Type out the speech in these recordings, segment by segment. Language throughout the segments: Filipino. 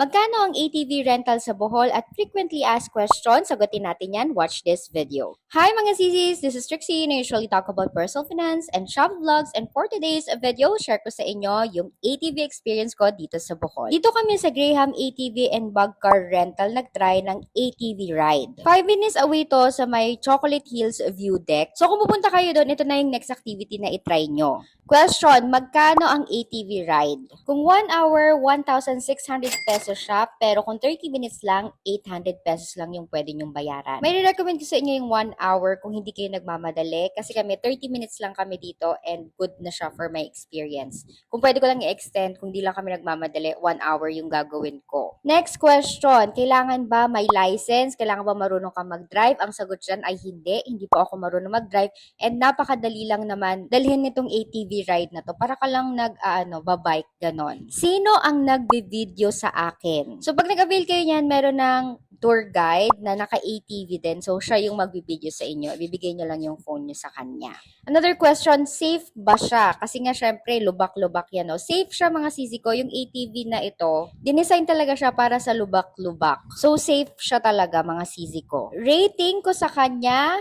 Magkano ang ATV rental sa Bohol at frequently asked questions? Sagutin natin yan. Watch this video. Hi mga sisis! This is Trixie and I usually talk about personal finance and travel vlogs, and for today's video, share ko sa inyo yung ATV experience ko dito sa Bohol. Dito kami sa Graham ATV and Bug Car Rental nag-try ng ATV ride. 5 minutes away to sa may Chocolate Hills View Deck. So kung pupunta kayo doon, ito na yung next activity na itry nyo. Question, magkano ang ATV ride? Kung 1 hour, 1,600 pesos siya, pero kung 30 minutes lang, 800 pesos lang yung pwede nyong bayaran. May recommend ko sa inyo yung 1 hour kung hindi kayo nagmamadali, kasi kami 30 minutes lang kami dito and good na siya for my experience. Kung pwede ko lang i-extend, kung di lang kami nagmamadali, 1 hour yung gagawin ko. Next question, kailangan ba may license? Kailangan ba marunong ka mag-drive? Ang sagot dyan ay hindi po ako marunong mag-drive, and napakadali lang naman dalhin nitong ATV ride na to para ka lang babike ganon. Sino ang nagbi-video sa akin? So pag nag-avail kayo niyan, meron ng tour guide na naka-ATV din. So siya yung magbi-video sa inyo. Ibibigay niyo lang yung phone niyo sa kanya. Another question, safe ba siya? Kasi nga syempre lubak-lubak yan, no? Safe siya mga sisi ko. Yung ATV na ito, dinesign talaga siya para sa lubak-lubak. So safe siya talaga mga sisi ko. Rating ko sa kanya,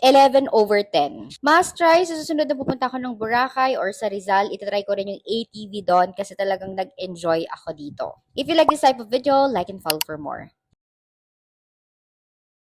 11/10. Must try, sa susunod na pupunta ako ng Boracay or sa Rizal, itatry ko rin yung ATV doon kasi talagang nag-enjoy ako dito. If you like this type of video, like and follow for more.